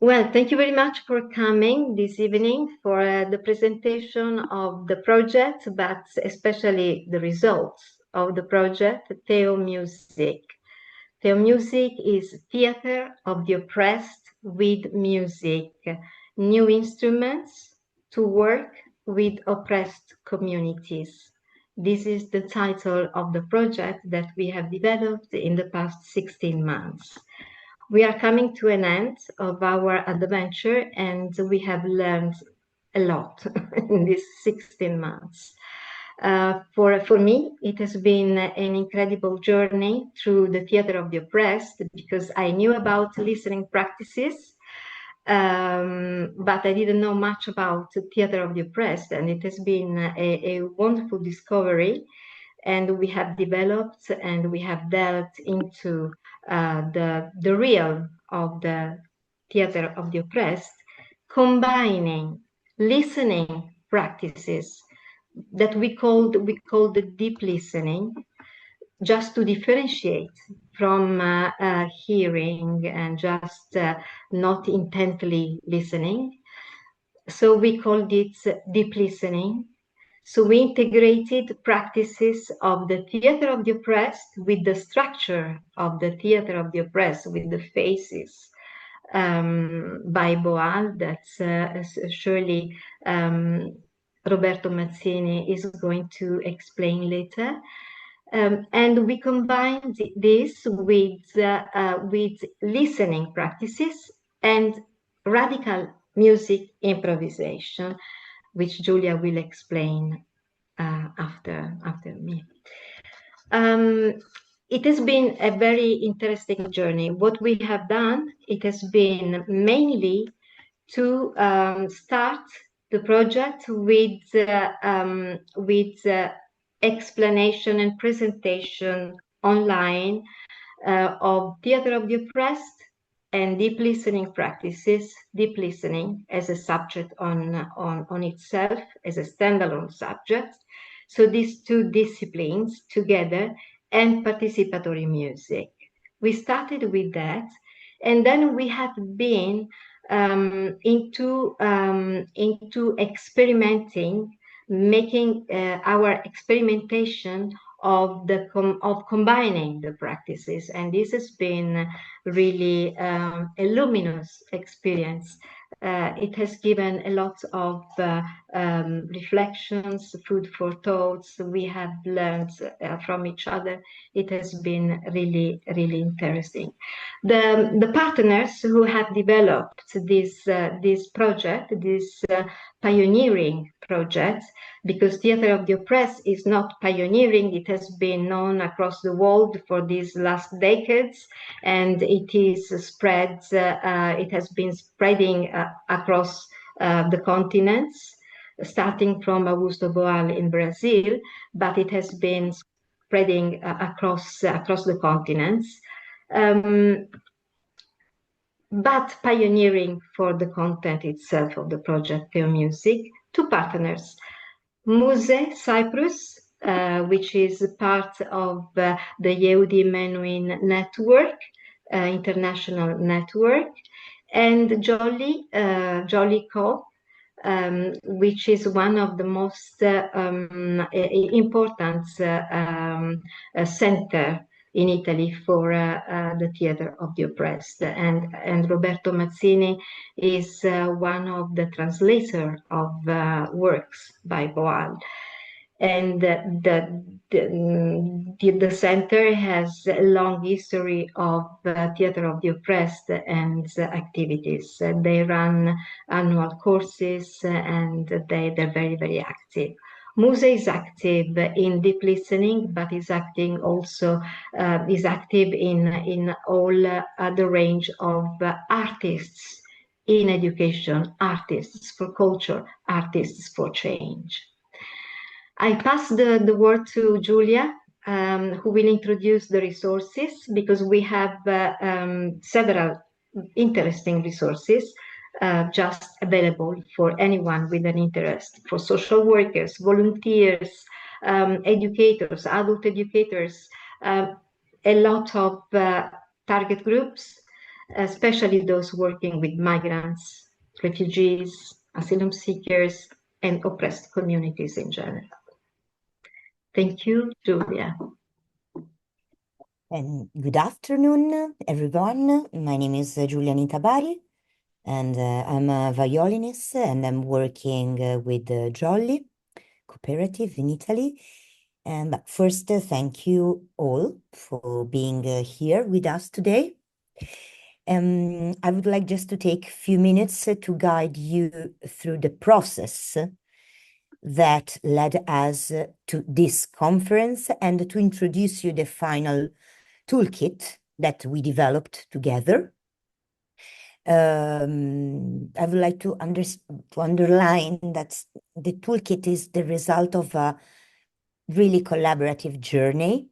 Well, thank you very much for coming this evening for the presentation of the project, but especially the results of the project, TheoMusic. TheoMusic is theater of the oppressed with music, new instruments to work with oppressed communities. This is the title of the project that we have developed in the past 16 months. We are coming to an end of our adventure and we have learned a lot in these 16 months. For me, it has been an incredible journey through the theater of the oppressed because I knew about listening practices, but I didn't know much about the theater of the oppressed, and it has been a wonderful discovery. And we have developed and we have delved into the realm of the theater of the oppressed, combining listening practices that we call the deep listening, just to differentiate from hearing and just not intently listening. So we called it deep listening. So we integrated practices of the theater of the oppressed with the structure of the theater of the oppressed, with the phases by Boal that surely Roberto Mazzini is going to explain later. And we combined this with listening practices and radical music improvisation, which Julia will explain after me. It has been a very interesting journey. What we have done, it has been mainly to start the project with explanation and presentation online of theater of the oppressed and deep listening practices, deep listening as a subject on itself, as a standalone subject. So these two disciplines together and participatory music. We started with that, and then we have been into experimenting, making our experimentation of combining the practices, and this has been really a luminous experience. It has given a lot of reflections, food for thoughts. We have learned from each other. It has been really, really interesting. The partners who have developed this project, this pioneering project, because theater of the oppressed is not pioneering, it has been known across the world for these last decades, and it is spread, it has been spreading across the continents, starting from Augusto Boal in Brazil, but it has been spreading across the continents. But pioneering for the content itself of the project TheoMusic, two partners, MUS-E Cyprus, which is part of the Yehudi Menuhin network, international network, and Jolly Co, which is one of the most important center in Italy for the theater of the oppressed, and Roberto Mazzini is one of the translators of works by Boal. And the center has a long history of theater of the oppressed and activities. They run annual courses and they're very, very active. MUS-E is active in deep listening, but is acting also is active in all the range of artists in education, artists for culture, artists for change. I pass the word to Julia, who will introduce the resources, because we have several interesting resources just available for anyone with an interest, for social workers, volunteers, educators, adult educators, a lot of target groups, especially those working with migrants, refugees, asylum seekers, and oppressed communities in general. Thank you, Julia. And good afternoon, everyone. My name is Giulia Nitabari, and I'm a violinist, and I'm working with Jolly Cooperative in Italy. And but first, thank you all for being here with us today. I would like just to take a few minutes to guide you through the process that led us to this conference and to introduce you the final toolkit that we developed together. I would like to underline that the toolkit is the result of a really collaborative journey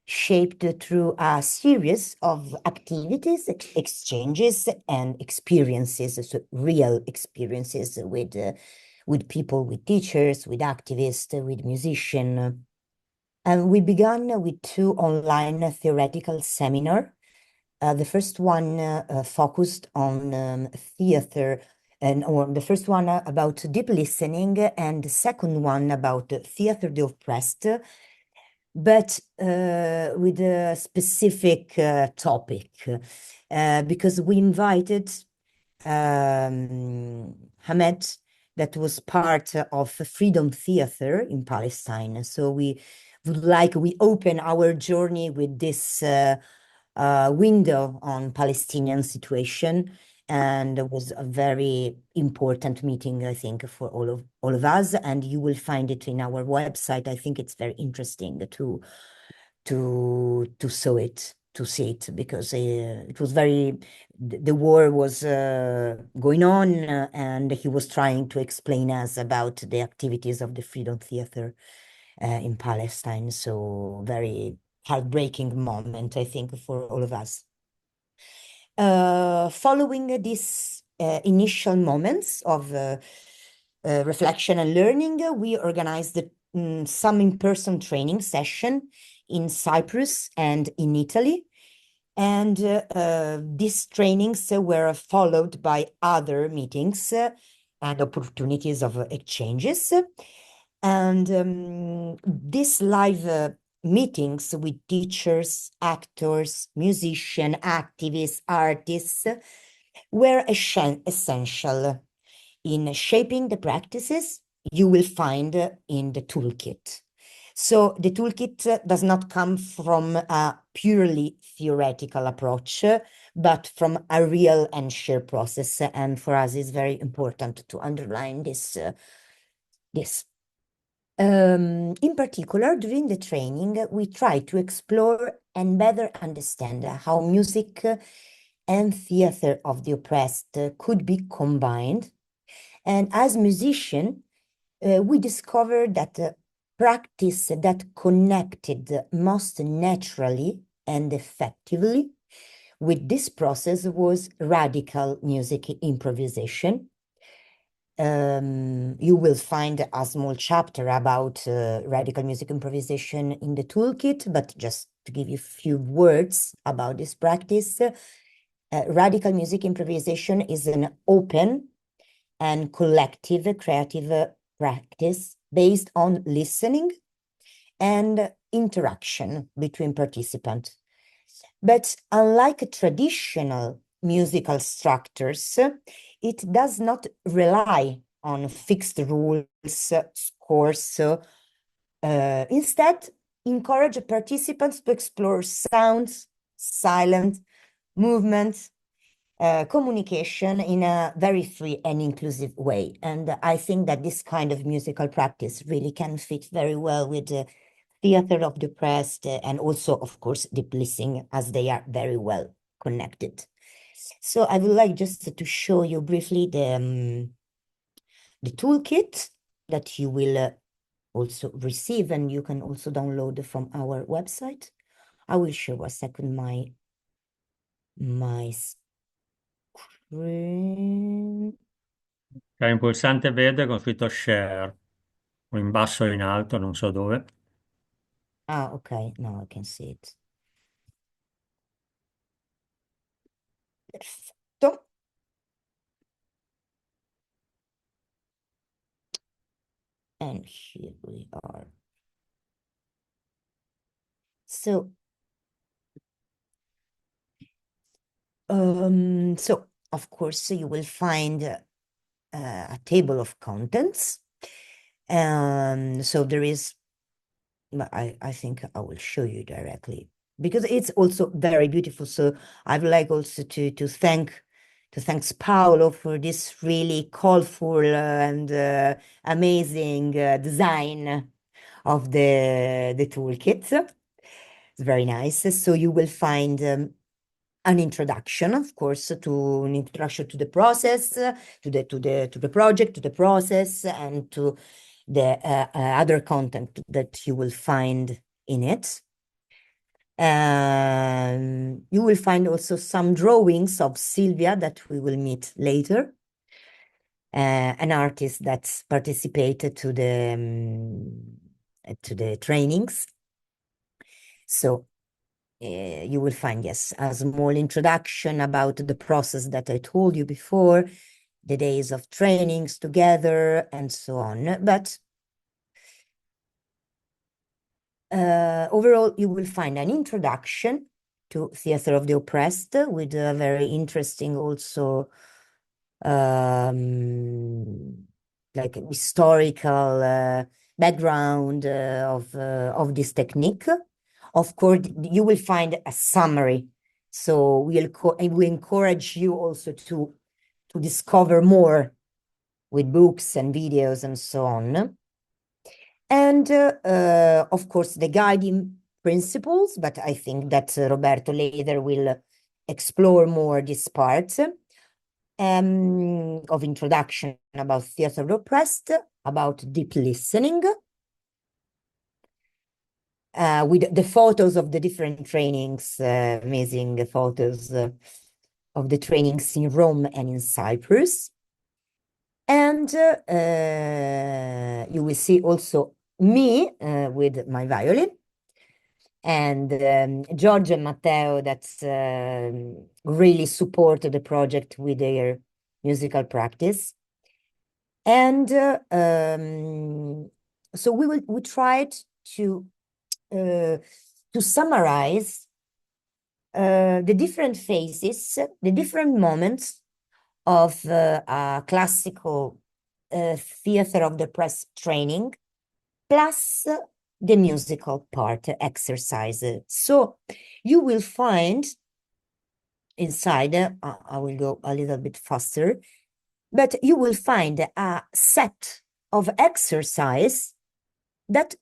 shaped through a series of activities, exchanges, and experiences, so real experiences with people, with teachers, with activists, with musicians. And we began with two online theoretical seminars. The first one focused on theater, or the first one about deep listening, and the second one about theater the oppressed, but with a specific topic, because we invited Hamed, that was part of Freedom Theater in Palestine. So we open our journey with this window on Palestinian situation, and it was a very important meeting, I think, for all of us. And you will find it in our website. I think it's very interesting to see it, because it was the war was going on, and he was trying to explain us about the activities of the Freedom Theater in Palestine. So very heartbreaking moment, I think, for all of us. Following these initial moments of reflection and learning, we organized some in-person training session in Cyprus and in Italy. And these trainings were followed by other meetings and opportunities of exchanges. And these live meetings with teachers, actors, musicians, activists, artists were essential in shaping the practices you will find in the toolkit. So the toolkit does not come from a purely theoretical approach, but from a real and shared process. And for us, it's very important to underline this. In particular, during the training, we try to explore and better understand how music and theater of the oppressed could be combined. And as musicians, we discovered that practice that connected most naturally and effectively with this process was radical music improvisation. You will find a small chapter about radical music improvisation in the toolkit, but just to give you a few words about this practice, radical music improvisation is an open and collective creative practice based on listening and interaction between participants. But unlike traditional musical structures, it does not rely on fixed rules, scores. Instead, encourage participants to explore sounds, silence, movements, communication in a very free and inclusive way. And I think that this kind of musical practice really can fit very well with the theater of the oppressed, and also, of course, deep listening, as they are very well connected. So I would like just to show you briefly the toolkit that you will also receive, and you can also download from our website. I will show a second my screen. C'è un pulsante verde con scritto share, o in basso o in alto, non so dove. Ah, okay, now I can see it. Perfetto. And here we are. So, of course, you will find a table of contents. So there is, I think I will show you directly because it's also very beautiful. So I would like also to thanks Paolo for this really colorful and amazing design of the toolkit. It's very nice. So you will find an introduction, of course, to an introduction to the process, to the project, to the process, and to the other content that you will find in it. You will find also some drawings of Silvia that we will meet later, an artist that's participated to the trainings. So you will find, yes, a small introduction about the process that I told you before, the days of trainings together, and so on. But overall, you will find an introduction to Theater of the Oppressed with a very interesting also like historical background of this technique. Of course, you will find a summary. So we encourage you also to discover more with books and videos and so on. And of course, the guiding principles, but I think that Roberto later will explore more this part of introduction about theater of the oppressed, about deep listening, with the photos of the different trainings, amazing photos of the trainings in Rome and in Cyprus. And you will see also me with my violin, and George and Matteo that's really supported the project with their musical practice. And so we tried to summarize the different phases, the different moments of a classical theater of the press training, plus the musical part exercise. So you will find inside, I will go a little bit faster, but you will find a set of exercise that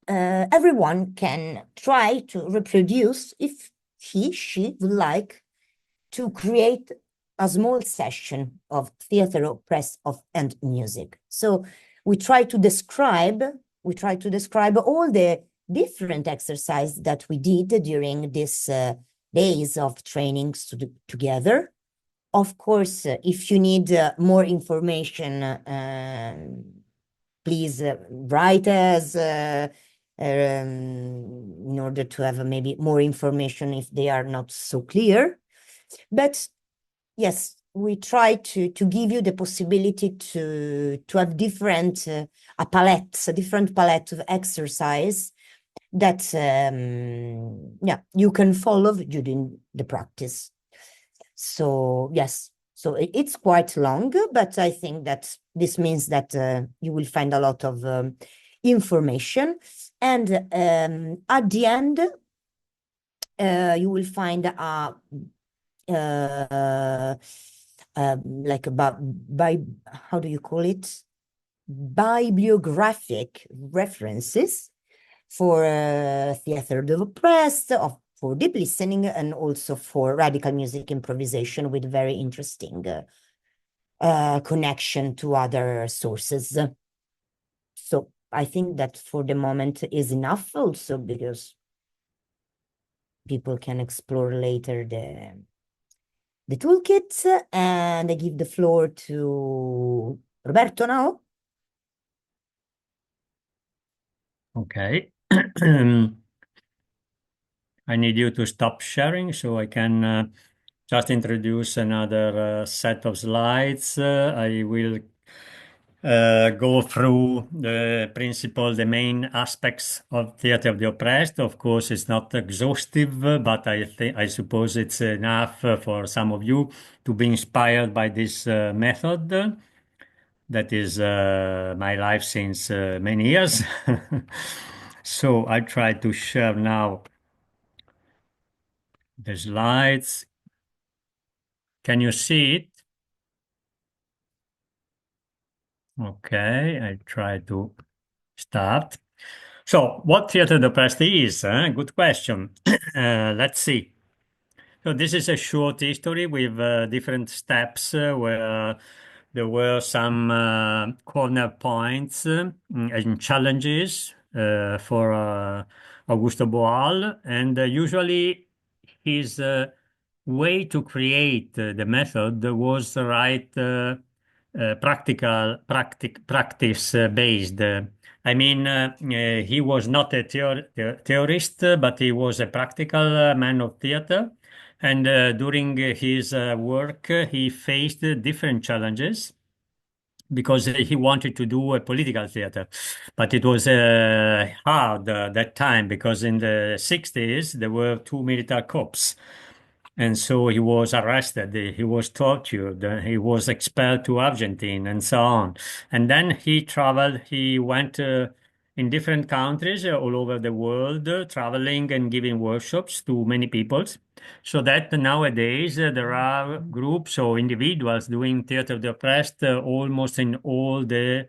everyone can try to reproduce if she would like to create a small session of theater of press and music. So we try to describe all the different exercises that we did during these days of trainings together. Of course, if you need more information, please write us in order to have maybe more information if they are not so clear. But yes, we try to give you the possibility to have different a different palette of exercise that you can follow during the practice. So yes, so it's quite long, but I think that this means that you will find a lot of information, and at the end you will find like by how do you call it, bibliographic references for theater of the oppressed, for deep listening, and also for radical music improvisation with very interesting connection to other sources. So I think that for the moment is enough also, because people can explore later the toolkit, and I give the floor to Roberto now. Okay. I need you to stop sharing so I can just introduce another set of slides. I will go through the principle, the main aspects of Theatre of the Oppressed. Of course, it's not exhaustive, but I suppose it's enough for some of you to be inspired by this method. That is my life since many years. So I try to share now the slides. Can you see it? Okay, I try to start. So, what theater the press is? Good question. Let's see. So, this is a short history with different steps where there were some corner points and challenges for Augusto Boal, and usually his way to create the method was right practice based. I mean, he was not a theorist, but he was a practical man of theater. And during his work, he faced different challenges because he wanted to do a political theater. But it was hard that time because in the 60s, there were two military coups. And so he was arrested, he was tortured, he was expelled to Argentina, and so on. And then he traveled, he went in different countries all over the world, traveling and giving workshops to many people. So that nowadays there are groups or individuals doing theater of the oppressed almost in all the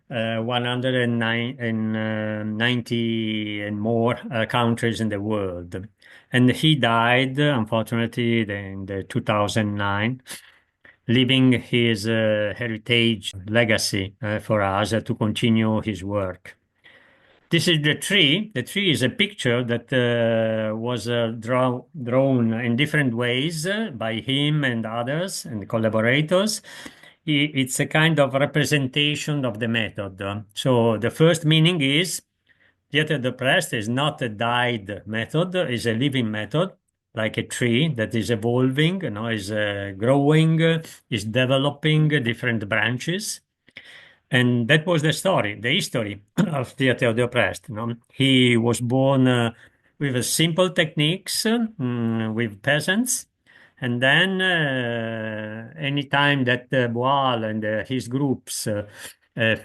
190 and more countries in the world. And he died, unfortunately, in the 2009, leaving his heritage legacy for us to continue his work. This is the tree. The tree is a picture that was drawn in different ways by him and others and collaborators. It's a kind of representation of the method. So the first meaning is theater depressed is not a died method, is a living method, like a tree that is evolving, is growing, is developing different branches. And that was the story, the history of Theatre of the Oppressed. He was born with simple techniques, with peasants. And then, anytime that Boal and his groups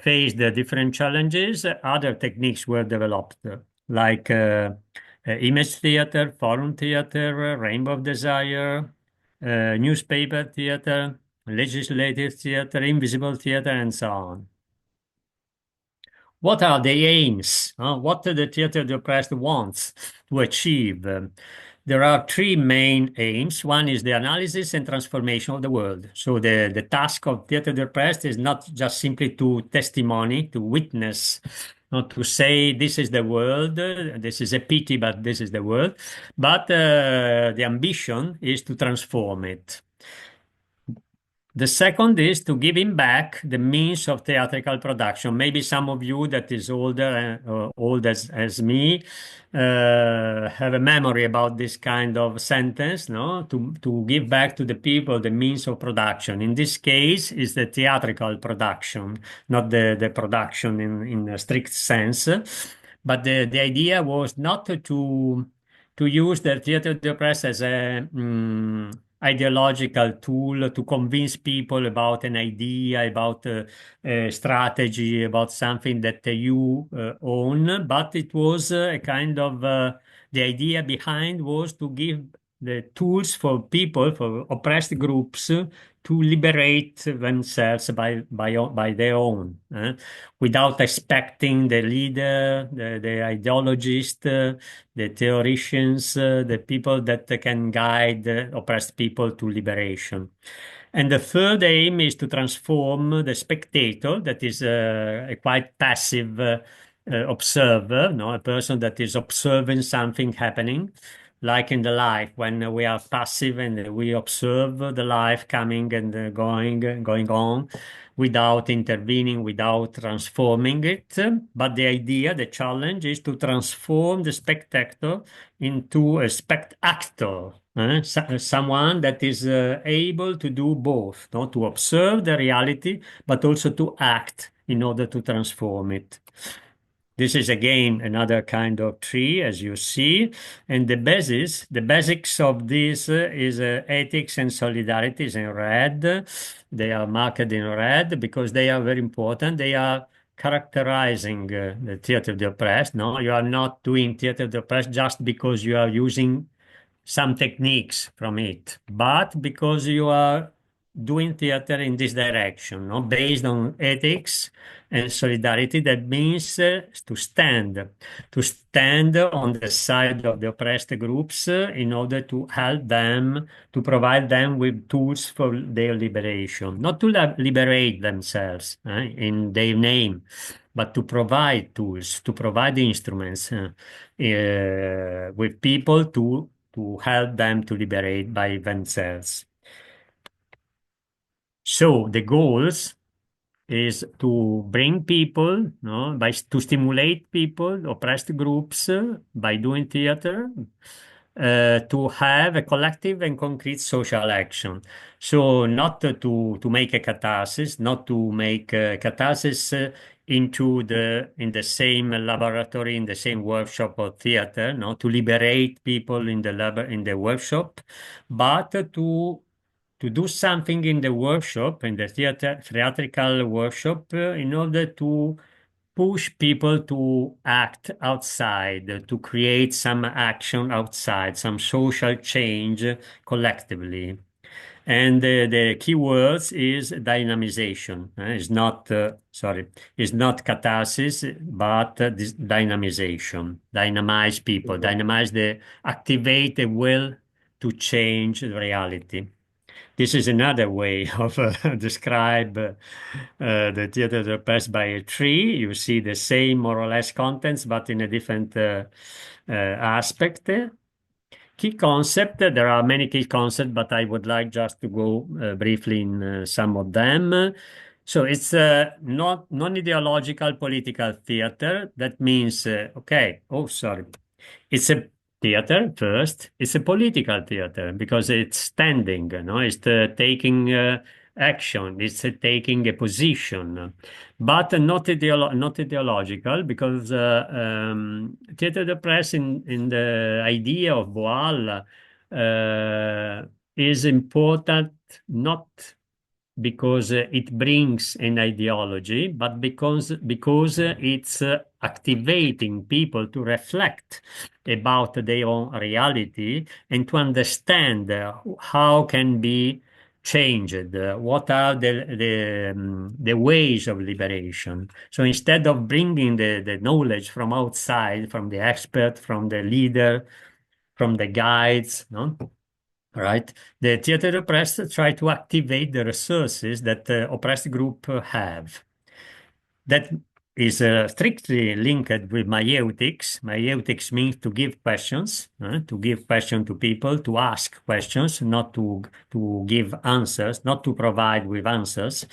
faced the different challenges, other techniques were developed, like image theater, forum theater, rainbow of desire, newspaper theater, legislative theater, invisible theater, and so on. What are the aims? What the Theatre of the Oppressed wants to achieve? There are three main aims. One is the analysis and transformation of the world. So the task of Theatre of the Oppressed is not just simply to testimony, to witness, not to say this is the world, this is a pity, but this is the world. But the ambition is to transform it. The second is to give him back the means of theatrical production. Maybe some of you that is older, old as me, have a memory about this kind of sentence, no? To give back to the people the means of production. In this case, is the theatrical production, not the production in a strict sense. But the idea was not to use the theater of the press as a ideological tool to convince people about an idea, about a strategy, about something that you own, but it was a kind of the idea behind was to give the tools for people, for oppressed groups, to liberate themselves by their own, without expecting the leader, the ideologist, the theoreticians, the people that can guide oppressed people to liberation. And the third aim is to transform the spectator, that is a quite passive observer, no, a person that is observing something happening, like in the life when we are passive and we observe the life coming and going on without intervening, without transforming it. But the idea, the challenge is to transform the spectator into a spectator, someone that is able to do both, not to observe the reality, but also to act in order to transform it. This is again another kind of tree, as you see, and the basics of this is ethics and solidarity is in red. They are marked in red because they are very important. They are characterizing the theater of the oppressed. No, you are not doing theater of the oppressed just because you are using some techniques from it, but because you are doing theater in this direction, no? Based on ethics and solidarity. That means to stand on the side of the oppressed groups in order to help them, to provide them with tools for their liberation, not to liberate themselves in their name, but to provide tools, to provide instruments with people to help them to liberate by themselves. So the goals is to bring people, no, to stimulate people, oppressed groups, by doing theater, to have a collective and concrete social action. So not to make a catharsis, not to make a catharsis into in the same laboratory, in the same workshop of theater, no, to liberate people in the in the workshop, but to do something in the workshop, in the theatrical workshop, in order to push people to act outside, to create some action outside, some social change collectively. And the key words is dynamization. It's not, sorry, it's not catharsis, but this dynamization. Dynamize people, activate the will to change the reality. This is another way of describe the theater of the past by a tree. You see the same more or less contents, but in a different aspect. Key concept, there are many key concepts, but I would like just to go briefly in some of them. So it's not non-ideological political theater. That means, okay, oh, sorry. It's a theater first. It's a political theater because it's standing, no? It's taking action. It's taking a position, but not ideological because theater de presse in the idea of Boal is important not because it brings an ideology, but because it's activating people to reflect about their own reality and to understand how can be changed, what are the ways of liberation. So instead of bringing the knowledge from outside, from the expert, from the leader, from the guides, no? Right? The theater oppressed try to activate the resources that the oppressed group have. That is strictly linked with maieutics. Maieutics means to give questions, to give questions to people, to ask questions, not to give answers, not to provide with answers.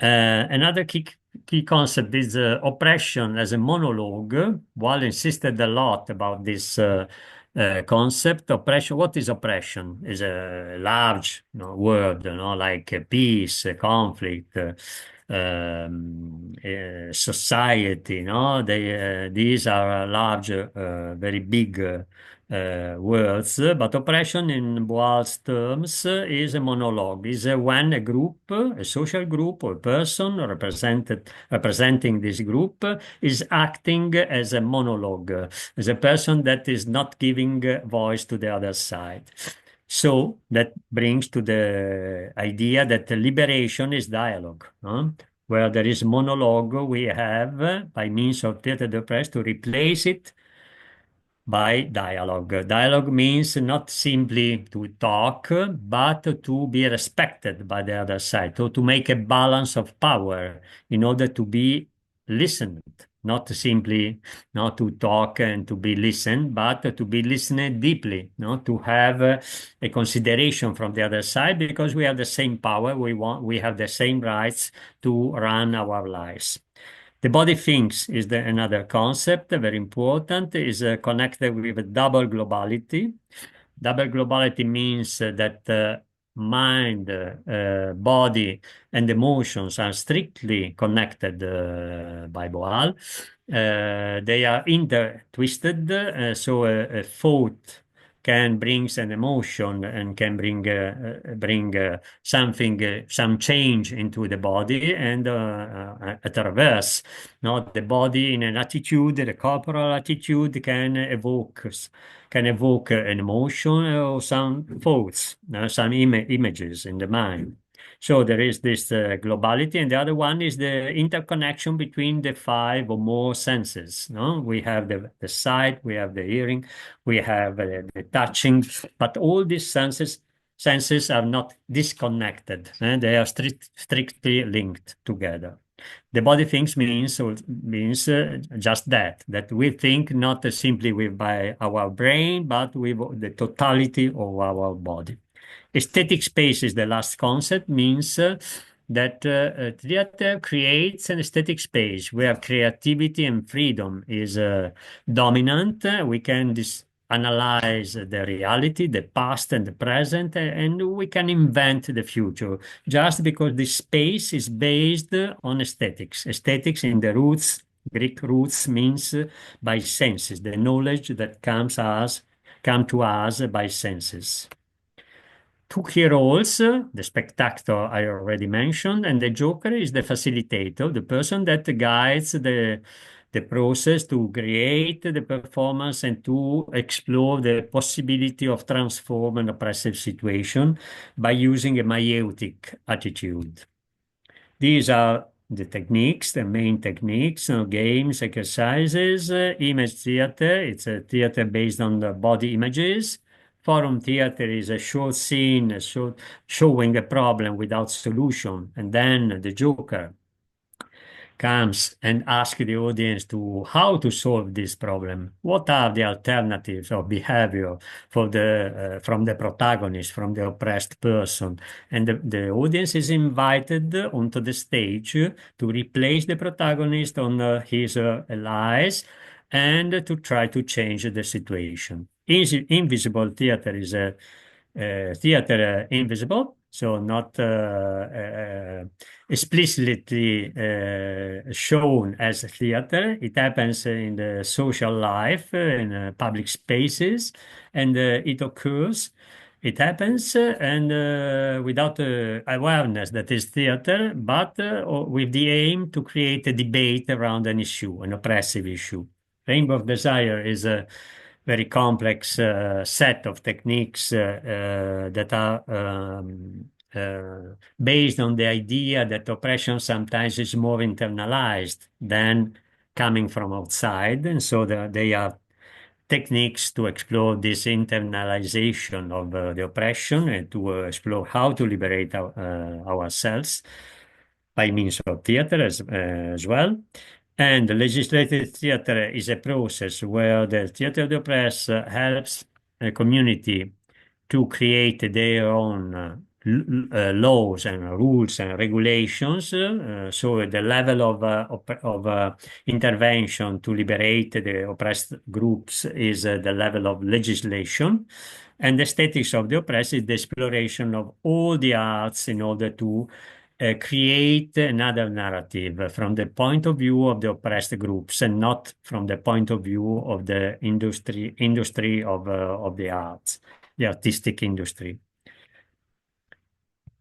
Another key concept is oppression as a monologue. Wall insisted a lot about this concept. Oppression. What is oppression? Is a large, word, like peace, conflict, society. These are large, very big. Words, but oppression in Boal's terms is a monologue, is when a group, a social group or person representing this group is acting as a monologue, as a person that is not giving voice to the other side. So that brings to the idea that the liberation is dialogue. Where there is monologue, we have, by means of theater de presse, to replace it by dialogue. Dialogue means not simply to talk, but to be respected by the other side, to make a balance of power in order to be listened, not simply not to talk and to be listened, but to be listened deeply, to have a consideration from the other side, because we have the same power, we have the same rights to run our lives. The body thinks is another concept, very important, is connected with a double globality. Double globality means that mind, body, and emotions are strictly connected by Boal. They are intertwisted, so a thought can bring an emotion and can bring something, some change into the body, and at reverse, not the body in an attitude, the corporal attitude can evoke an emotion or some thoughts, some images in the mind. So there is this globality, and the other one is the interconnection between the five or more senses. No, we have the sight, we have the hearing, we have the touching, but all these senses are not disconnected, and they are strictly linked together. The body thinks means just that we think not simply by our brain, but with the totality of our body. Aesthetic space is the last concept, means that theater creates an aesthetic space where creativity and freedom is dominant. We can analyze the reality, the past and the present, and we can invent the future, just because this space is based on aesthetics. Aesthetics in the roots, Greek roots, means by senses, the knowledge that come to us by senses. Two key roles, the spectator I already mentioned, and the joker is the facilitator, the person that guides the process to create the performance and to explore the possibility of transform an oppressive situation by using a maeutic attitude. These are the techniques, the main techniques, games, exercises, image theater. It's a theater based on the body images. Forum theater is a short scene showing a problem without solution, and then the joker comes and asks the audience to how to solve this problem. What are the alternatives of behavior for from the protagonist, from the oppressed person? And the audience is invited onto the stage to replace the protagonist on his lies and to try to change the situation. Invisible theater is a theater invisible, so not explicitly shown as theater. It happens in the social life, in public spaces, and it occurs. It happens and without awareness that is theater, but with the aim to create a debate around an issue, an oppressive issue. Rainbow of Desire is a very complex set of techniques that are based on the idea that oppression sometimes is more internalized than coming from outside. And so they are techniques to explore this internalization of the oppression and to explore how to liberate ourselves by means of theater as well. And the legislative theater is a process where the theater of the oppressed helps a community to create their own laws and rules and regulations. So the level of intervention to liberate the oppressed groups is the level of legislation. And the aesthetics of the oppressed is the exploration of all the arts in order to create another narrative from the point of view of the oppressed groups and not from the point of view of the industry of the arts, the artistic industry.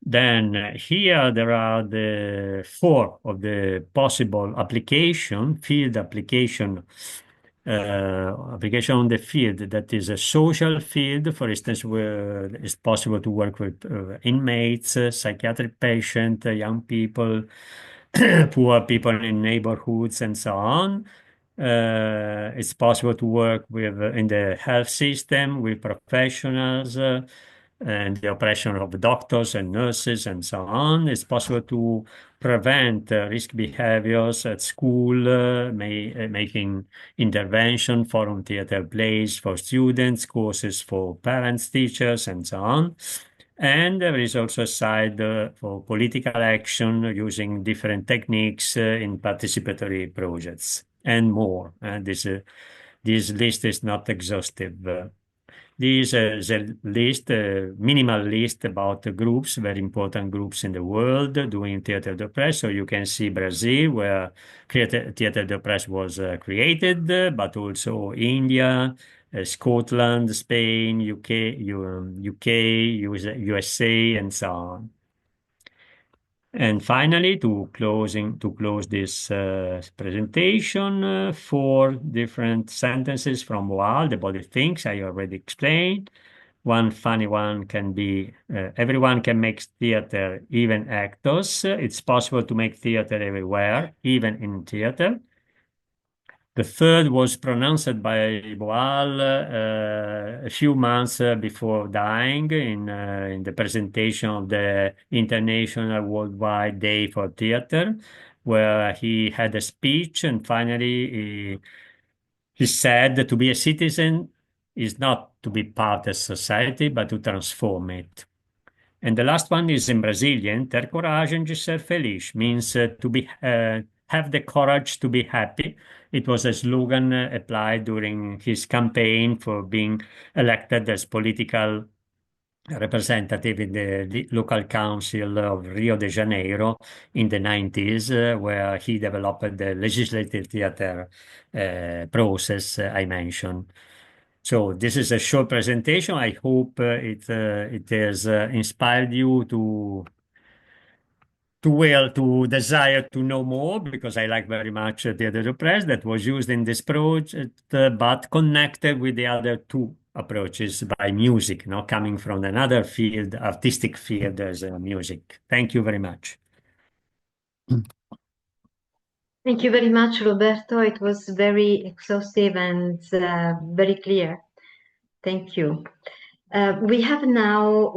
Then here there are the four of the possible field application on the field. That is a social field, for instance, where it's possible to work with inmates, psychiatric patients, young people, poor people in neighborhoods, and so on. It's possible to work with in the health system with professionals and the operation of doctors and nurses and so on. It's possible to prevent risk behaviors at school, making intervention, forum theater plays for students, courses for parents, teachers, and so on. And there is also a side for political action using different techniques in participatory projects and more. This list is not exhaustive. This is a list, a minimal list about the groups, very important groups in the world doing Theatre de Presse. So you can see Brazil, where Theatre de Presse was created, but also India, Scotland, Spain, UK, USA, and so on. And finally, to close this presentation, 4 different sentences from Waal, The Body Thinks, I already explained. One funny one can be, everyone can make theater, even actors. It's possible to make theater everywhere, even in theater. The third was pronounced by Boal a few months before dying in the presentation of the International Worldwide Day for Theatre, where he had a speech and finally he said that to be a citizen is not to be part of society, but to transform it. And the last one is in Brazilian, ter coragem de ser feliz, means have the courage to be happy. It was a slogan applied during his campaign for being elected as political representative in the local council of Rio de Janeiro in the 90s, where he developed the legislative theater process I mentioned. So this is a short presentation. I hope it has inspired you to desire to know more, because I like very much Theatre de Presse that was used in this project, but connected with the other 2 approaches by music, coming from another field, artistic field as music. Thank you very much. Thank you very much, Roberto. It was very exhaustive and very clear. Thank you. We have now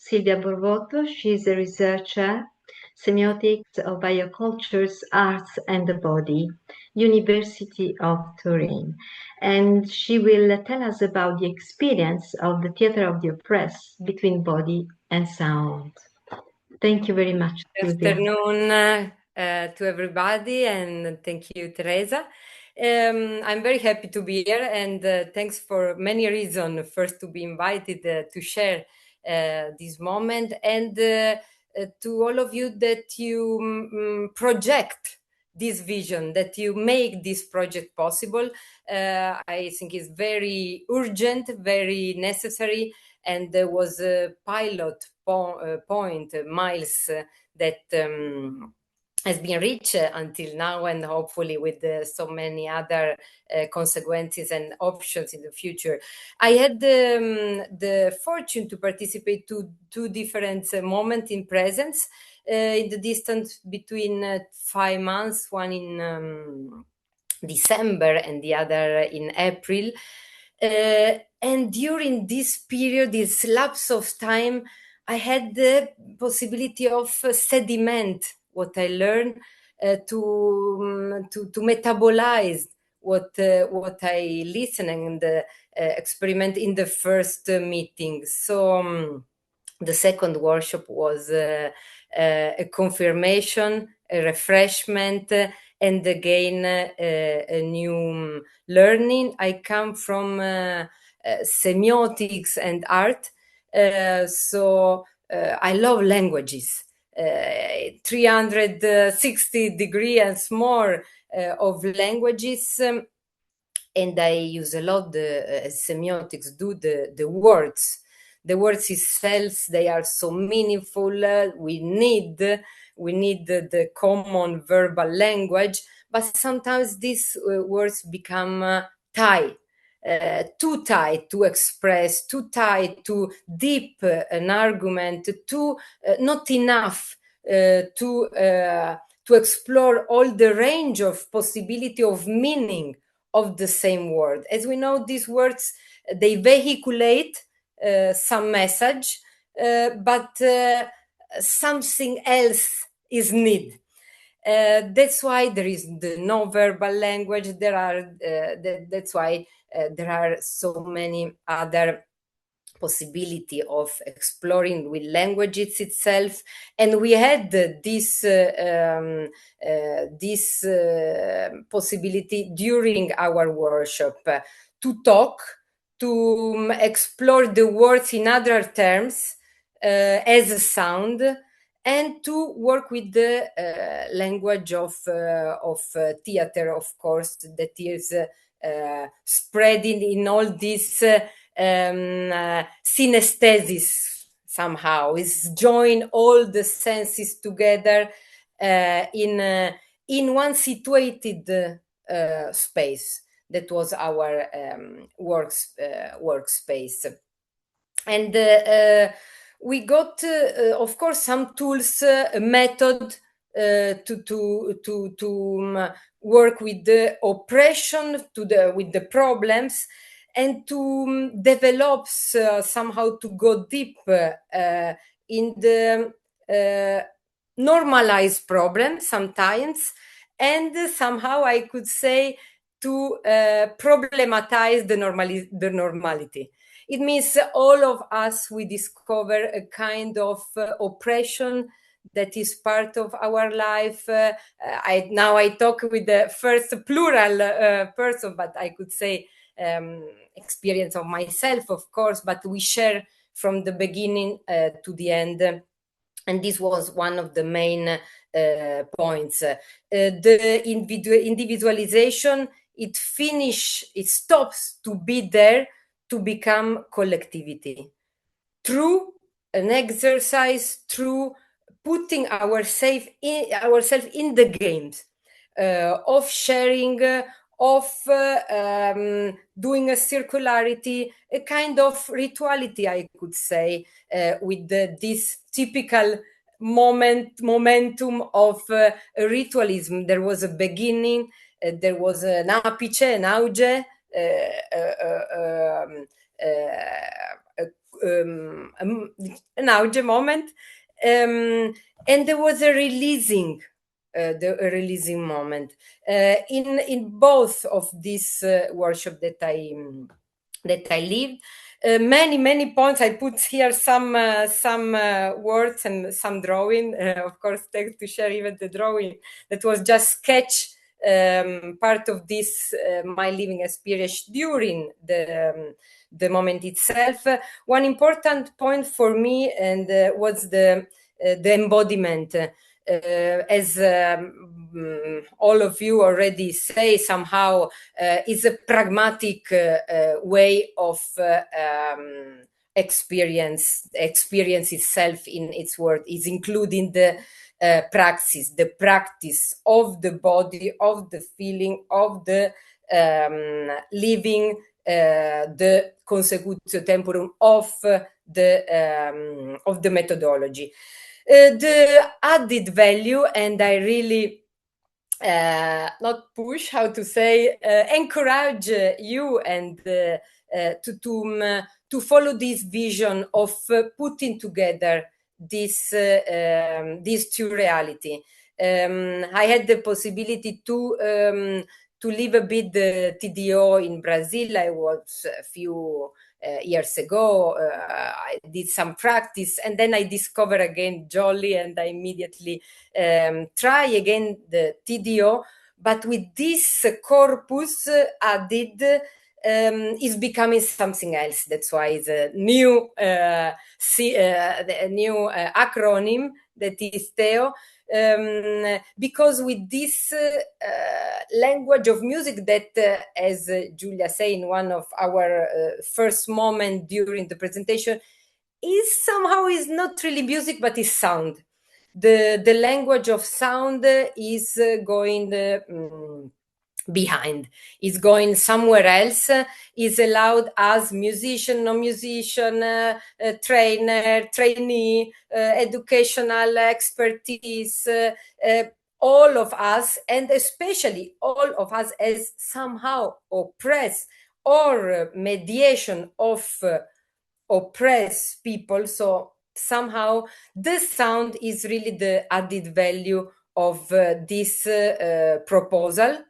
Silvia Borvotto. She's a researcher, semiotics of biocultures, arts and the body, University of Turin. And she will tell us about the experience of the theater of the oppressed between body and sound. Thank you very much, Good Silvia. afternoon to everybody, and thank you, Teresa. I'm very happy to be here, and thanks for many reasons. First, to be invited to share this moment, and to all of you that you project this vision, that you make this project possible. I think it's very urgent, very necessary, and there was a pilot point, miles that has been reached until now, and hopefully with so many other consequences and options in the future. I had the fortune to participate to 2 different moments in presence in the distance between 5 months, one in December and the other in April. And during this period, this lapse of time, I had the possibility of sediment what I learned, to metabolize what I listen and experiment in the first meeting. So the second workshop was a confirmation, a refreshment, and again a new learning. I come from semiotics and art, so I love languages. 360 degrees and more of languages, and I use a lot the semiotics, do the words. The words itself, they are so meaningful. We need the common verbal language, but sometimes these words become tight. Too tight to express, too tight to deep an argument, too not enough to explore all the range of possibility of meaning of the same word. As we know, these words, they vehiculate some message, but something else is needed. That's why there is the non-verbal language. That's why there are so many other possibility of exploring with languages itself, and we had this possibility during our workshop to talk, to explore the words in other terms as a sound, and to work with the language of theater, of course, that is spreading in all this synesthesis somehow, is join all the senses together in one situated space. That was our workspace. And we got, of course, some tools, a method to work with the oppression, with the problems, and to develop somehow to go deep in the normalized problem sometimes, and somehow I could say to problematize the normality. It means all of us, we discover a kind of oppression that is part of our life. Now I talk with the first plural person, but I could say experience of myself, of course, but we share from the beginning to the end. And this was one of the main points. The individualization, it stops to be there to become collectivity. Through an exercise, through putting ourselves in the games of sharing, of doing a circularity, a kind of rituality, I could say, with this typical momentum of ritualism. There was a beginning, there was an apice, an auge, an auge moment, and there was a releasing. The releasing moment in both of these workshop that I lived. Many points. I put here some words and some drawing. Of course, thanks to share even the drawing that was just sketch part of this my living experience during the moment itself. One important point for me and was the embodiment. As all of you already say, somehow is a pragmatic way of experience itself in its word, is including the practice of the body, of the feeling, of the living, the consecutio temporum of the methodology. The added value, and I really not push, how to say, encourage you and to follow this vision of putting together this two reality. I had the possibility to live a bit the TDO in Brazil. I was a few years ago. I did some practice, and then I discovered again Jolly, and I immediately try again the TDO, but with this corpus added, is becoming something else. That's why it's a new acronym that is Theo. Because with this language of music that, as Giulia said in one of our first moments during the presentation, is not really music, but is sound. The language of sound is going behind, is going somewhere else, is allowed as musician, non-musician, trainer, trainee, educational expertise, all of us, and especially all of us as somehow oppressed or mediation of oppressed people. So somehow the sound is really the added value of this proposal.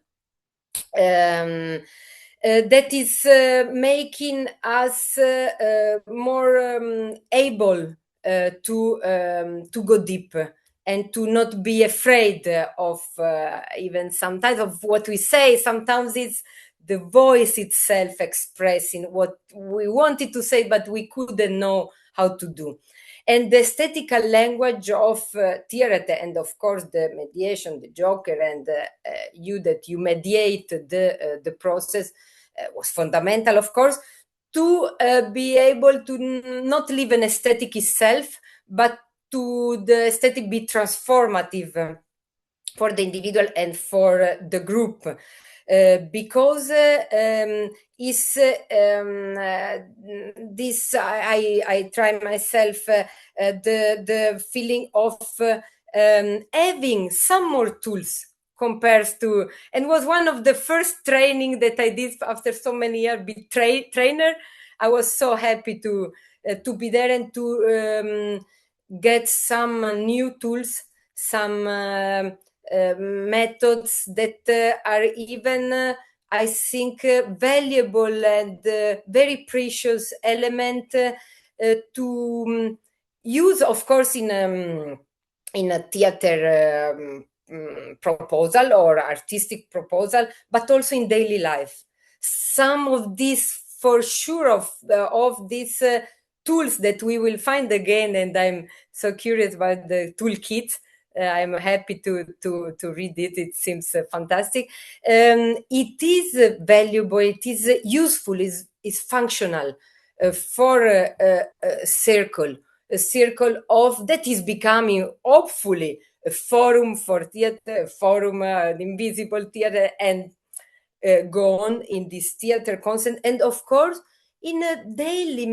That is making us more able to go deep and to not be afraid of even sometimes of what we say. Sometimes it's the voice itself expressing what we wanted to say, but we couldn't know how to do. And the aesthetical language of theater, and of course the mediation, the joker, and you that you mediate the process was fundamental, of course, to be able to not live an aesthetic itself, but to the aesthetic be transformative for the individual and for the group. Because is this I try myself the feeling of having some more tools compares to, and was one of the first training that I did after so many years be trainer. I was so happy to be there and to get some new tools, some methods that are even I think valuable and very precious element to use, of course, in a theater proposal or artistic proposal, but also in daily life. Some of these, for sure, of these tools that we will find again, and I'm so curious about the toolkit. I'm happy to read it. It seems fantastic. It is valuable. It is useful. Is functional for a circle of that is becoming hopefully a forum for theater, a forum, an invisible theater, and go on in this theater concept, and of course in a daily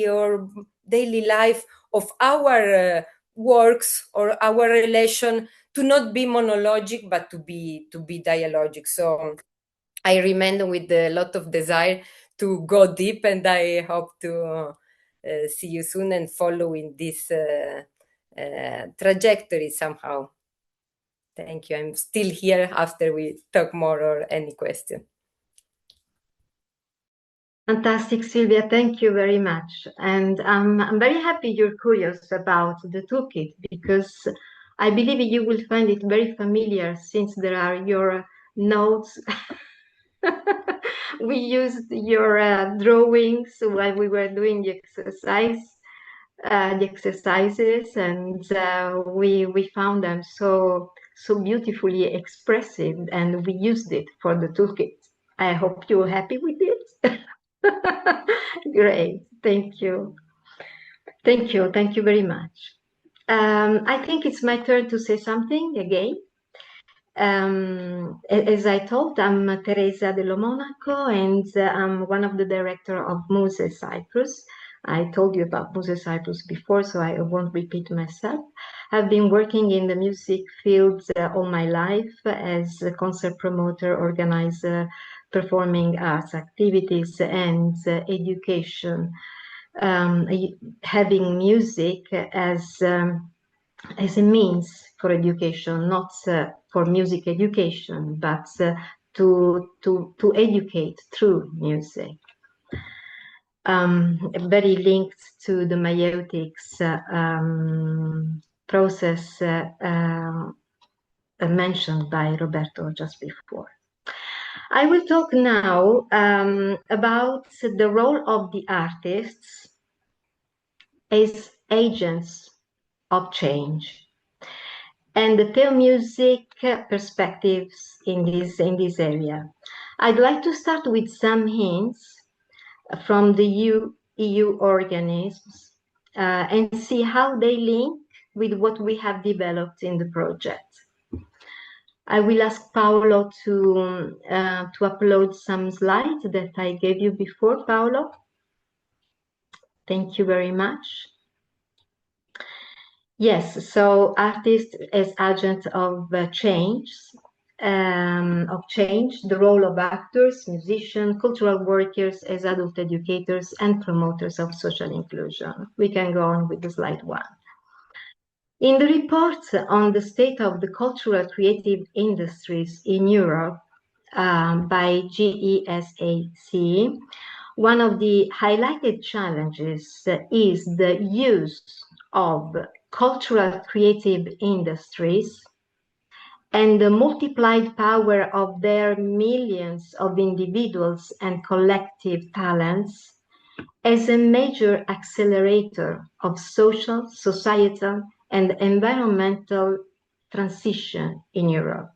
or daily life of our works or our relation, to not be monologic but to be dialogic. So I remain with a lot of desire to go deep, and I hope to see you soon and follow in this trajectory somehow. Thank you. I'm still here after we talk more or any question. Fantastic, Silvia. Thank you very much. And I'm very happy you're curious about the toolkit, because I believe you will find it very familiar since there are your notes. We used your drawings while we were doing the exercises, and we found them so beautifully expressive, and we used it for the toolkit. I hope you're happy with it. Great, thank you very much. I think it's my turn to say something again. As I told, I'm Teresa Dello Monaco, and I'm one of the director of MUS-E Cyprus. I told you about MUS-E Cyprus before, so I won't repeat myself. I've been working in the music field all my life as a concert promoter, organizer, performing arts activities, and education. Having music as a means for education, not for music education, but to educate through music. Very linked to the meiotics process mentioned by Roberto just before. I will talk now about the role of the artists as agents of change, and the TheoMusic perspectives in this area. I'd like to start with some hints from the EU organisms and see how they link with what we have developed in the project. I will ask Paolo to upload some slides that I gave you before. Paolo, thank you very much. Yes, so artists as agents of change. of change, the role of actors, musicians, cultural workers as adult educators and promoters of social inclusion. We can go on with the slide 1. In the report on the state of the cultural creative industries in Europe by GESAC, one of the highlighted challenges is the use of cultural creative industries and the multiplied power of their millions of individuals and collective talents as a major accelerator of social, societal, and environmental transition in Europe.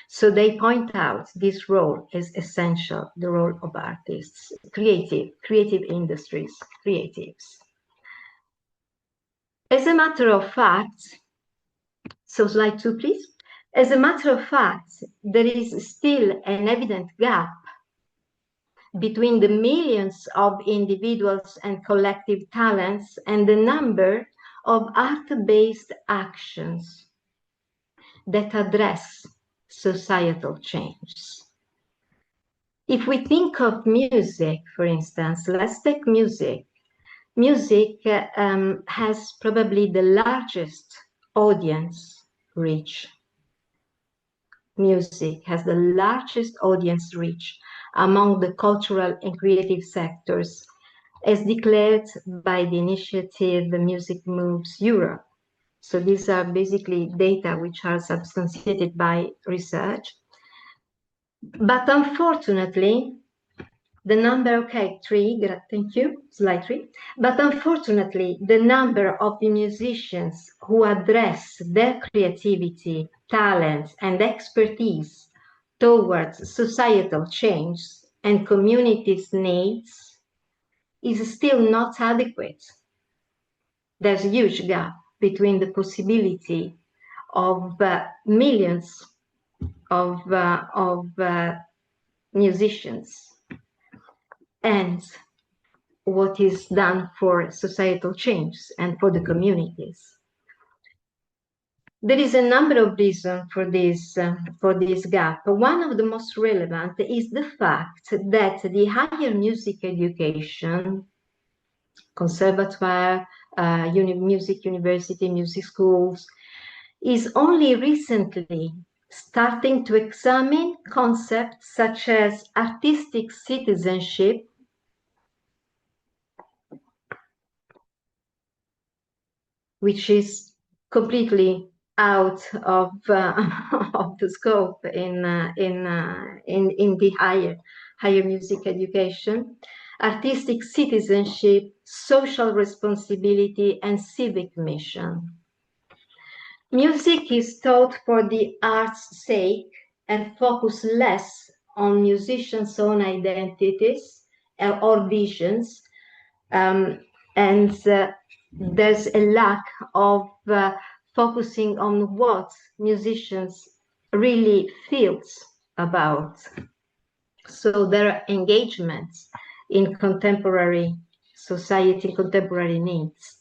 So they point out this role as essential, the role of artists, creative industries, creatives. As a matter of fact, so slide 2, please. As a matter of fact, there is still an evident gap between the millions of individuals and collective talents and the number of art-based actions that address societal change. If we think of music, for instance, let's take music. Music has probably the largest audience reach. Music has the largest audience reach among the cultural and creative sectors, as declared by the initiative The Music Moves Europe. So these are basically data which are substantiated by research. But unfortunately, the number, thank you, slide 3. But unfortunately, the number of the musicians who address their creativity, talents, and expertise towards societal change and communities' needs is still not adequate. There's a huge gap between the possibility of millions of musicians and what is done for societal change and for the communities. There is a number of reasons for this gap. One of the most relevant is the fact that the higher music education, conservatoire, music university, music schools, is only recently starting to examine concepts such as artistic citizenship, which is completely out of the scope in the higher music education, artistic citizenship, social responsibility, and civic mission. Music is taught for the art's sake and focus less on musicians' own identities or visions, and there's a lack of focusing on what musicians really feel about. So their engagements in contemporary society, contemporary needs.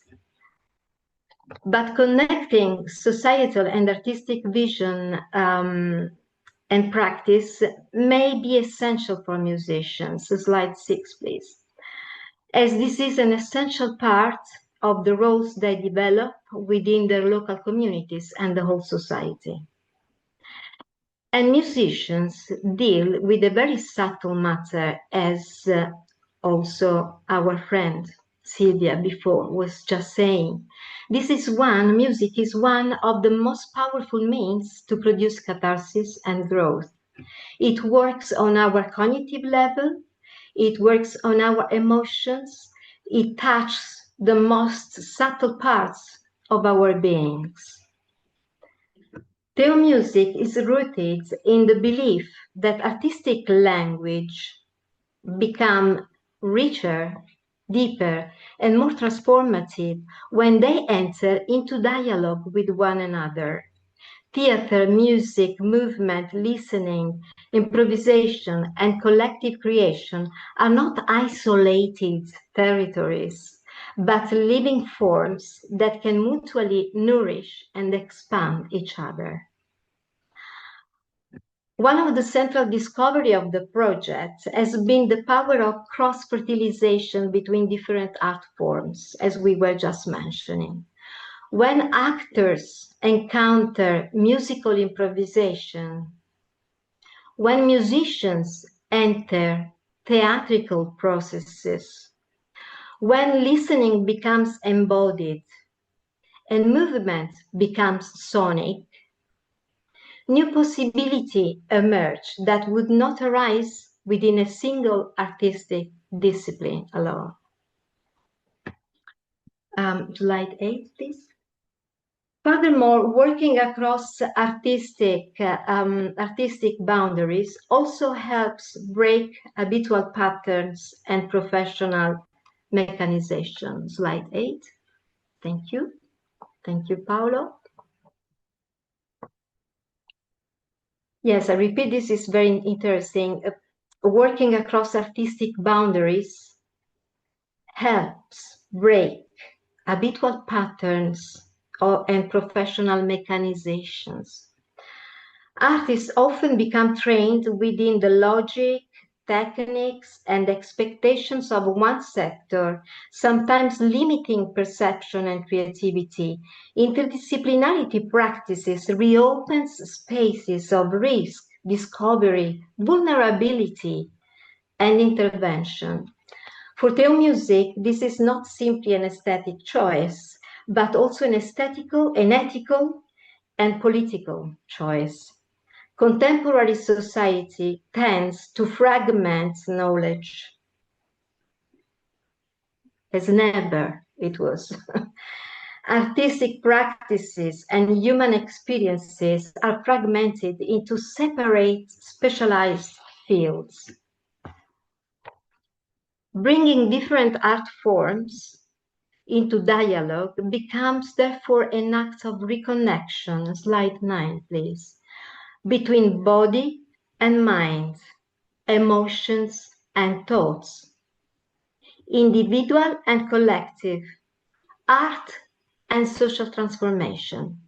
But connecting societal and artistic vision and practice may be essential for musicians. So slide 6, please. As this is an essential part of the roles they develop within their local communities and the whole society. And musicians deal with a very subtle matter, as also our friend Silvia before was just saying. Music is one of the most powerful means to produce catharsis and growth. It works on our cognitive level, it works on our emotions, it touches the most subtle parts of our beings. TheoMusic is rooted in the belief that artistic language become richer, deeper, and more transformative when they enter into dialogue with one another. Theater, music, movement, listening, improvisation, and collective creation are not isolated territories, but living forms that can mutually nourish and expand each other. One of the central discovery of the project has been the power of cross-fertilization between different art forms, as we were just mentioning. When actors encounter musical improvisation, when musicians enter theatrical processes, when listening becomes embodied and movement becomes sonic, new possibilities emerge that would not arise within a single artistic discipline alone. Slide 8, please. Furthermore, working across artistic boundaries also helps break habitual patterns and professional mechanization. Slide 8. Thank you. Thank you, Paolo. Yes, I repeat, this is very interesting. Working across artistic boundaries helps break habitual patterns and professional mechanizations. Artists often become trained within the logic, techniques, and expectations of one sector, sometimes limiting perception and creativity. Interdisciplinarity practices reopens spaces of risk, discovery, vulnerability, and intervention. For TheoMusic, this is not simply an aesthetic choice, but also an ethical, and political choice. Contemporary society tends to fragment knowledge, as never it was. Artistic practices and human experiences are fragmented into separate, specialized fields. Bringing different art forms into dialogue becomes therefore an act of reconnection. Slide 9, please. Between body and mind, emotions and thoughts, individual and collective, art and social transformation.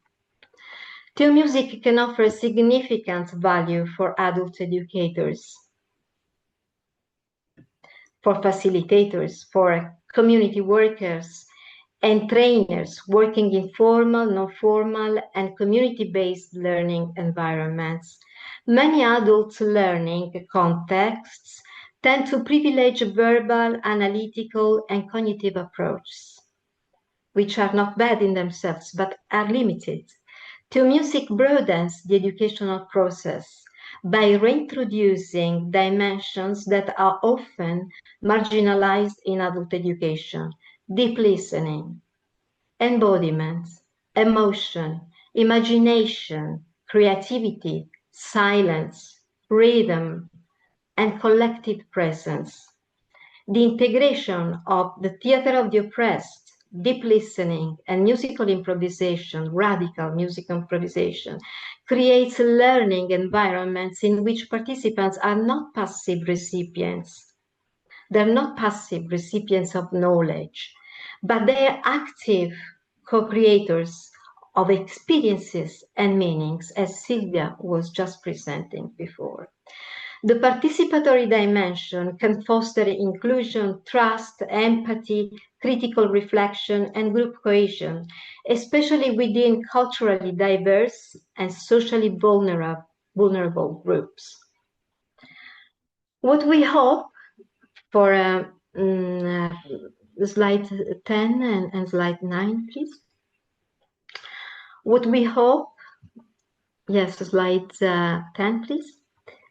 TheoMusic can offer significant value for adult educators, for facilitators, for community workers, and trainers working in formal, non-formal, and community-based learning environments. Many adult learning contexts tend to privilege verbal, analytical, and cognitive approaches, which are not bad in themselves, but are limited. TheoMusic broadens the educational process by reintroducing dimensions that are often marginalized in adult education: deep listening, embodiment, emotion, imagination, creativity, silence, rhythm, and collective presence. The integration of the theater of the oppressed, deep listening, and musical improvisation, radical musical improvisation, creates learning environments in which participants are not passive recipients. They're not passive recipients of knowledge, but they are active co-creators of experiences and meanings, as Silvia was just presenting before. The participatory dimension can foster inclusion, trust, empathy, critical reflection, and group cohesion, especially within culturally diverse and socially vulnerable groups. What we hope for slide 10 and slide 9, please. What we hope, yes, slide 10, please,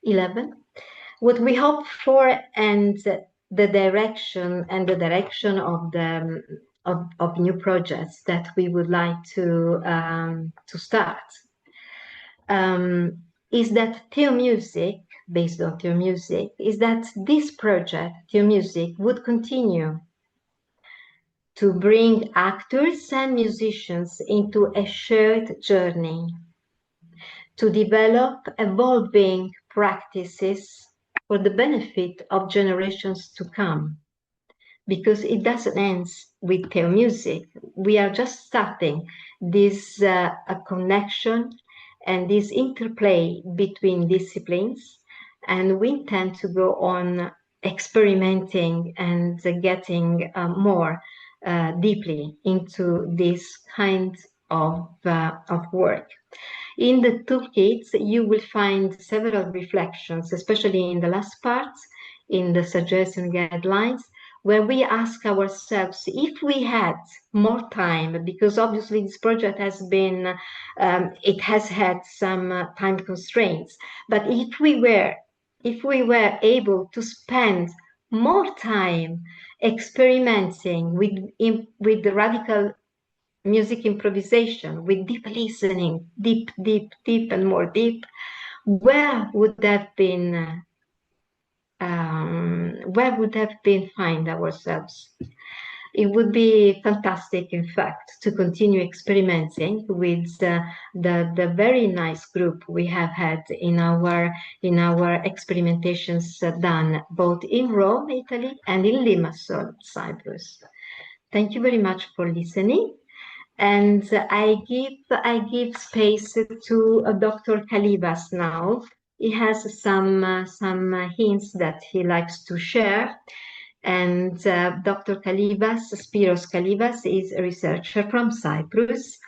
11. What we hope for and the direction of the of new projects that we would like to start is that TheoMusic, based on TheoMusic, is that this project, TheoMusic, would continue to bring actors and musicians into a shared journey, to develop evolving practices for the benefit of generations to come, because it doesn't end with TheoMusic. We are just starting this connection and this interplay between disciplines. And we intend to go on experimenting and getting more deeply into this kind of work. In the toolkits, you will find several reflections, especially in the last parts, in the suggestion guidelines, where we ask ourselves if we had more time, because obviously this project has been, it has had some time constraints, but if we were able to spend more time experimenting with the radical music improvisation, with deep listening, deep, and more deep, where would have been find ourselves? It would be fantastic, in fact, to continue experimenting with the very nice group we have had in our experimentations done both in Rome, Italy, and in Limassol, Cyprus. Thank you very much for listening. And I give space to Dr. Kalibas now. He has some hints that he likes to share. And Dr. Kalibas, Spiros Kalibas, is a researcher from Cyprus.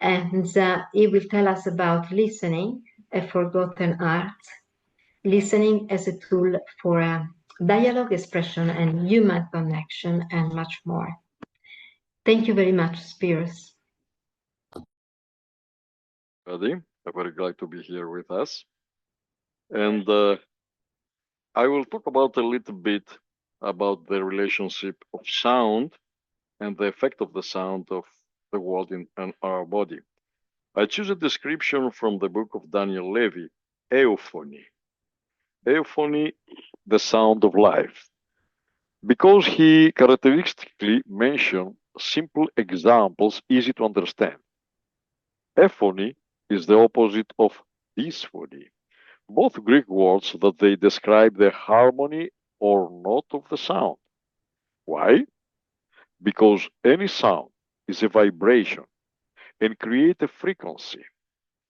And he will tell us about listening, a forgotten art, listening as a tool for dialogue, expression, and human connection, and much more. Thank you very much, Spiros. I'm very glad to be here with us. And I will talk about a little bit about the relationship of sound and the effect of the sound of the world in our body. I choose a description from the book of Daniel Levy, Euphony. Euphony, the sound of life. Because he characteristically mentioned simple examples easy to understand. Euphony is the opposite of dysphony, both Greek words that they describe the harmony or not of the sound. Why? Because any sound is a vibration and create a frequency,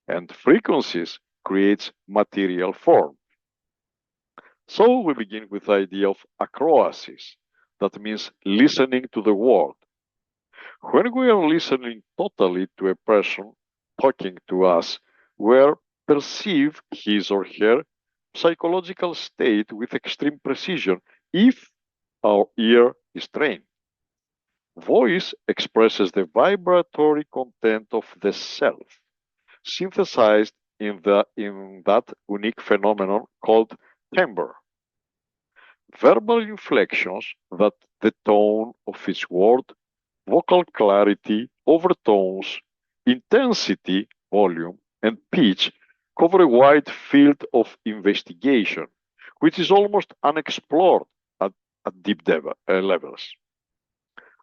and frequencies creates material form. So we begin with the idea of acroasis, that means listening to the world. When we are listening totally to a person talking to us, we perceive his or her psychological state with extreme precision if our ear is trained. Voice expresses the vibratory content of the self, synthesized in that unique phenomenon called timbre. Verbal inflections, that the tone of each word, vocal clarity, overtones, intensity, volume, and pitch cover a wide field of investigation, which is almost unexplored at deep levels.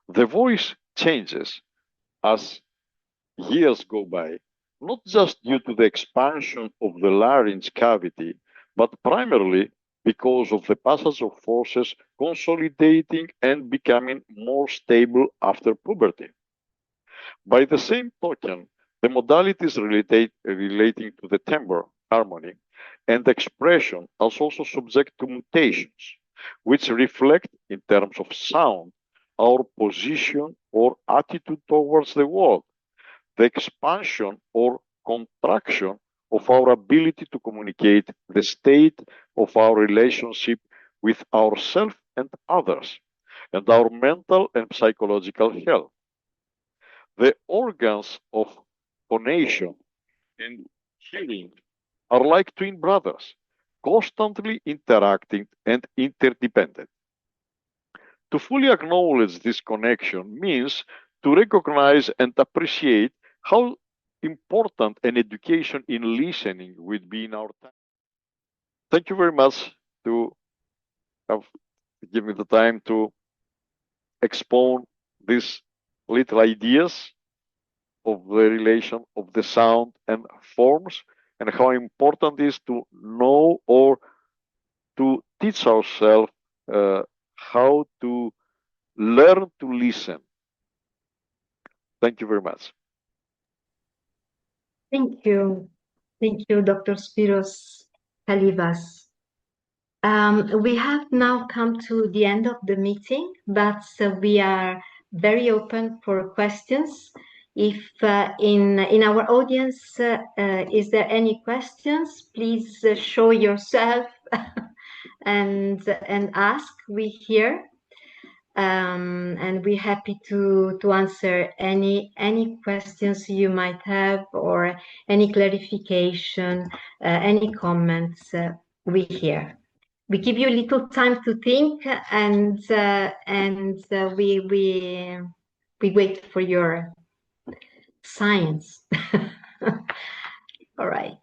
The voice changes as years go by, not just due to the expansion of the larynx cavity, but primarily because of the passage of forces consolidating and becoming more stable after puberty. By the same token, the modalities relating to the timbre, harmony, and expression are also subject to mutations, which reflect, in terms of sound, our position or attitude towards the world, the expansion or contraction of our ability to communicate, the state of our relationship with ourselves and others, and our mental and psychological health. The organs of phonation and hearing are like twin brothers, constantly interacting and interdependent. To fully acknowledge this connection means to recognize and appreciate how important an education in listening would be in our time. Thank you very much to have given me the time to expound these little ideas of the relation of the sound and forms, and how important it is to know or to teach ourselves how to learn to listen. Thank you very much. Thank you. Thank you, Dr. Spiros Kalivas. We have now come to the end of the meeting, but we are very open for questions. If in our audience is there any questions, please show yourself and ask. We here, and we're happy to answer any questions you might have or any clarification, any comments. We here. We give you a little time to think, and we wait for your science. All right.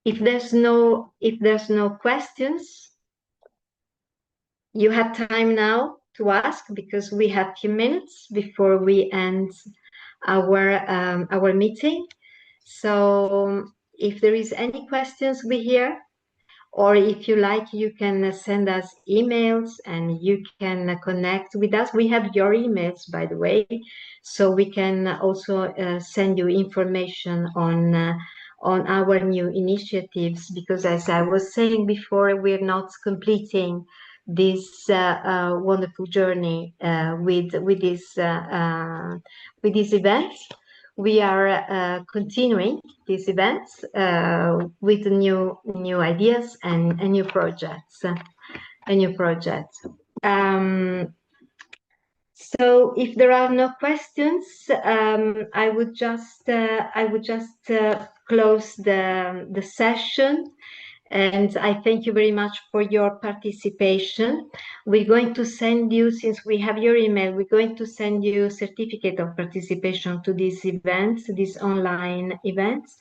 If there's no questions, you have time now to ask, because we have few minutes before we end our meeting. So if there is any questions we hear, or if you like, you can send us emails and you can connect with us. We have your emails, by the way, so we can also send you information on our new initiatives, because as I was saying before, we're not completing this wonderful journey with these events. We are continuing these events with new ideas and new projects. So if there are no questions, I would just close the session. And I thank you very much for your participation. We're going to send you, since we have your email, we're going to send you a certificate of participation to these events, these online events.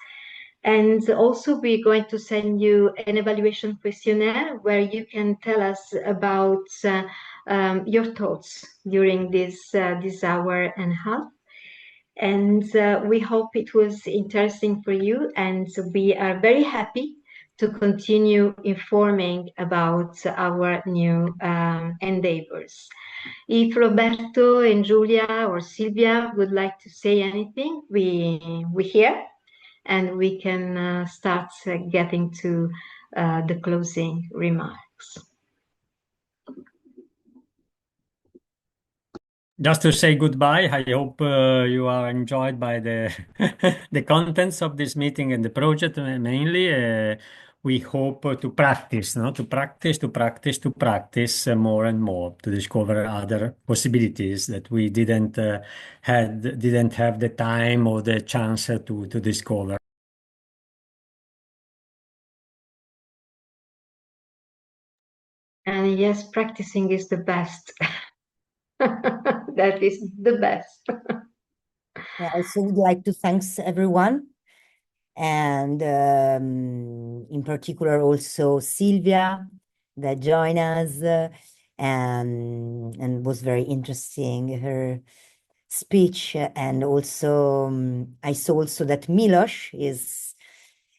And also we're going to send you an evaluation questionnaire where you can tell us about your thoughts during this hour and a half. And we hope it was interesting for you, and we are very happy to continue informing about our new endeavors. If Roberto and Julia or Silvia would like to say anything, we hear, and we can start getting to the closing remarks. Just to say goodbye, I hope you are enjoyed by the the contents of this meeting and the project mainly. We hope to practice, no? To practice more and more, to discover other possibilities that we didn't have the time or the chance to discover. And yes, practicing is the best. That is the best. I also would like to thank everyone, and in particular also Silvia that joined us, and was very interesting, her speech. And also I saw also that Milos is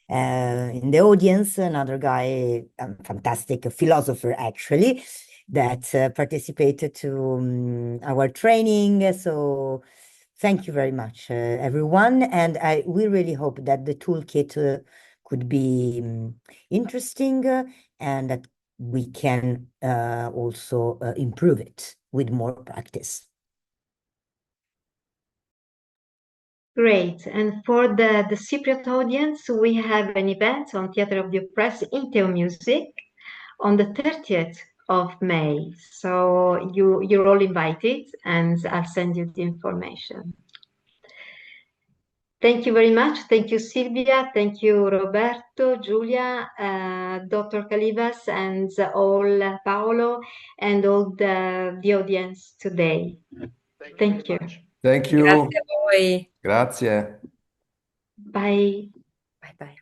in the audience, another guy, fantastic philosopher actually, that participated to our training. So thank you very much, everyone. And we really hope that the toolkit could be interesting, and that we can also improve it with more practice. Great. And for the Cypriot audience, we have an event on Theatre of the Oppressed in TheoMusic on the 30th of May. So you're all invited, and I'll send you the information. Thank you very much. Thank you, Silvia. Thank you, Roberto, Julia, Dr. Calivas, and all Paolo, and all the audience today. Thank you. Thank you. Grazie a voi. Grazie. Bye. Bye bye.